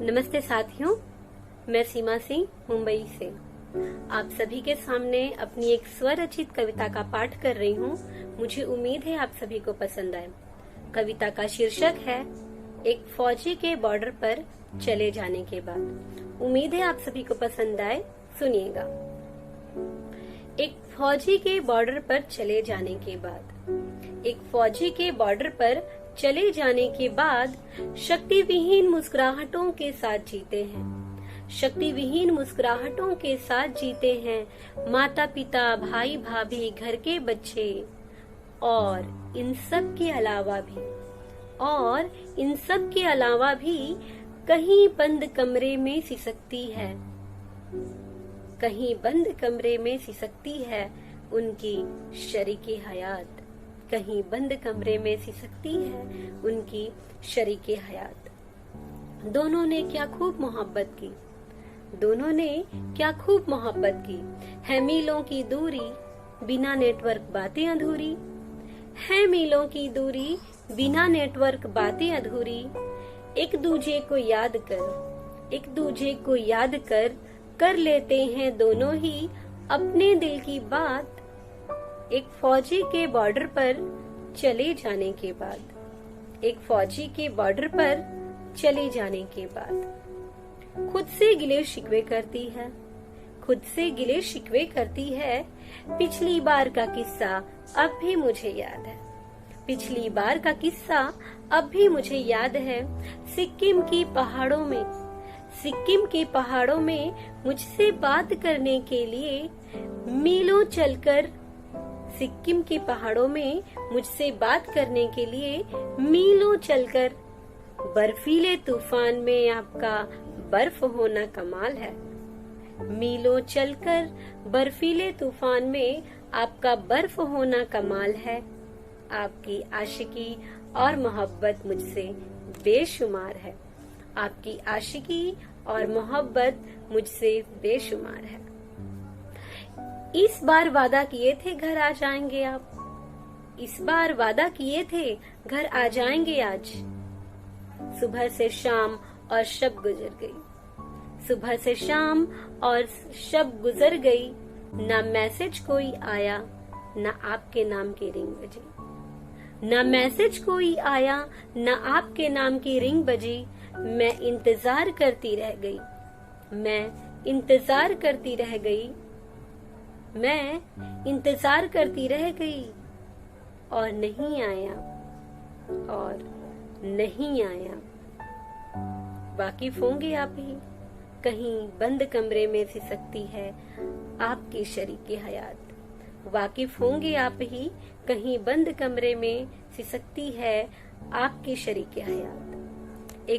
नमस्ते साथियों, मैं सीमा सिंह मुंबई से आप सभी के सामने अपनी एक स्वरचित कविता का पाठ कर रही हूँ। मुझे उम्मीद है आप सभी को पसंद आए। कविता का शीर्षक है एक फौजी के बॉर्डर पर चले जाने के बाद। उम्मीद है आप सभी को पसंद आए। सुनिएगा। एक फौजी के बॉर्डर पर चले जाने के बाद, एक फौजी के बॉर्डर पर चले जाने के बाद शक्ति विहीन मुस्कुराहटों के साथ जीते हैं। शक्ति विहीन मुस्कुराहटों के साथ जीते हैं माता पिता, भाई भाभी, घर के बच्चे और इन सब के अलावा भी कहीं बंद कमरे में सिसकती है, कहीं बंद कमरे में सिसकती है उनकी शरीके हयात। कहीं बंद कमरे में सिसकती है उनकी शरीके हयात। दोनों ने क्या खूब मोहब्बत की, दोनों ने क्या खूब मोहब्बत की। है मीलों की दूरी, बिना नेटवर्क बातें अधूरी। है मीलों की दूरी, बिना नेटवर्क बातें अधूरी। एक दूजे को याद कर, एक दूजे को याद कर लेते हैं दोनों ही अपने दिल की बात। एक फौजी के बॉर्डर पर चले जाने के बाद, एक फौजी के बॉर्डर पर चले जाने के बाद खुद से गिले शिकवे करती है, खुद से गिले शिकवे करती है। पिछली बार का किस्सा अब भी मुझे याद है, पिछली बार का किस्सा अब भी मुझे याद है। सिक्किम की पहाड़ों में, सिक्किम के पहाड़ों में मुझसे बात करने के लिए मीलों चलकर, सिक्किम के पहाड़ों में मुझसे बात करने के लिए मीलों चलकर। बर्फीले तूफान में आपका बर्फ होना कमाल है। मीलों चलकर बर्फीले तूफान में आपका बर्फ होना कमाल है। आपकी आशिकी और मोहब्बत मुझसे बेशुमार है, आपकी आशिकी और मोहब्बत मुझसे बेशुमार है। इस बार वादा किए थे घर आ जाएंगे आप, इस बार वादा किए थे घर आ जाएंगे आज। सुबह से शाम और शब गुजर गई, सुबह से शाम और शब गुजर गई। ना मैसेज कोई आया, ना आपके नाम की रिंग बजी। ना मैसेज कोई आया, ना आपके नाम की रिंग बजी। मैं इंतजार करती रह गई, मैं इंतजार करती रह गई, मैं इंतजार करती रह गई और नहीं आया, और नहीं आया। वाकिफ होंगे आप ही, कहीं बंद कमरे में सिसकती है आपकी शरीके हयात। वाकिफ होंगे आप ही, कहीं बंद कमरे में सिसकती है आपकी शरीके हयात।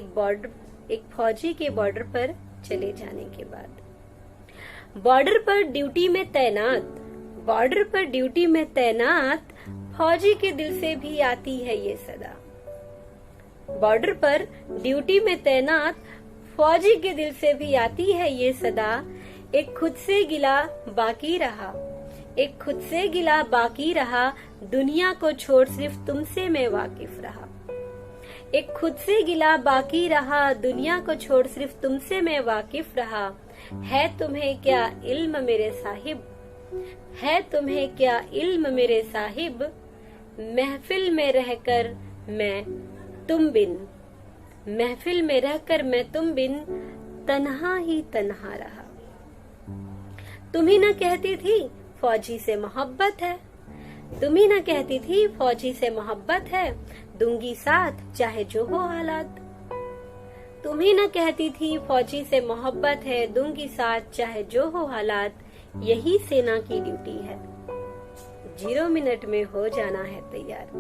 एक फौजी के बॉर्डर पर चले जाने के बाद। बॉर्डर पर ड्यूटी में तैनात, बॉर्डर पर ड्यूटी में तैनात फौजी के दिल से भी आती है ये सदा। बॉर्डर पर ड्यूटी में तैनात फौजी के दिल से भी आती है ये सदा। एक खुद से गिला बाकी रहा, एक खुद से गिला बाकी रहा। दुनिया को छोड़ सिर्फ तुमसे मैं वाकिफ रहा। एक खुद से गिला बाकी रहा, दुनिया को छोड़ सिर्फ तुमसे मैं वाकिफ रहा। है तुम्हें क्या इल्म मेरे साहिब, है तुम्हें क्या इल्म मेरे साहिब। महफिल में रहकर मैं तुम बिन, महफिल में रहकर मैं तुम बिन तन्हा ही तन्हा रहा। तुम ही न कहती थी फौजी से मोहब्बत है, तुम ही न कहती थी फौजी से मोहब्बत है। दूंगी साथ चाहे जो हो हालात। तुम ही न कहती थी फौजी से मोहब्बत है, दूंगी साथ चाहे जो हो हालात। यही सेना की ड्यूटी है, 0 मिनट में हो जाना है तैयार।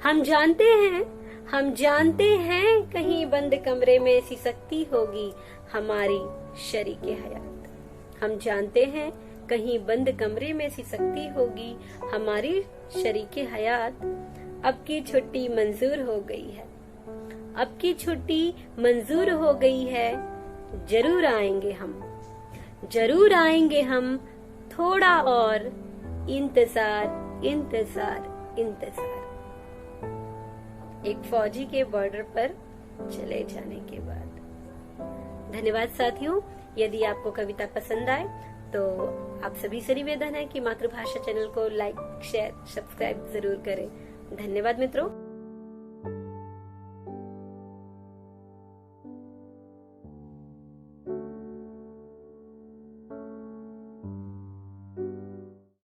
हम जानते हैं, हम जानते हैं कहीं बंद कमरे में सिसकती होगी हमारी शरीके हयात। हम जानते हैं कहीं बंद कमरे में सिसकती होगी हमारी शरीके हयात। अब की छुट्टी मंजूर हो गई है, अब की छुट्टी मंजूर हो गई है। जरूर आएंगे हम, जरूर आएंगे हम। थोड़ा और इंतजार, इंतजार, इंतजार। एक फौजी के बॉर्डर पर चले जाने के बाद। धन्यवाद साथियों। यदि आपको कविता पसंद आए तो आप सभी से निवेदन है कि मातृभाषा चैनल को लाइक, शेयर, सब्सक्राइब जरूर करें। धन्यवाद मित्रों।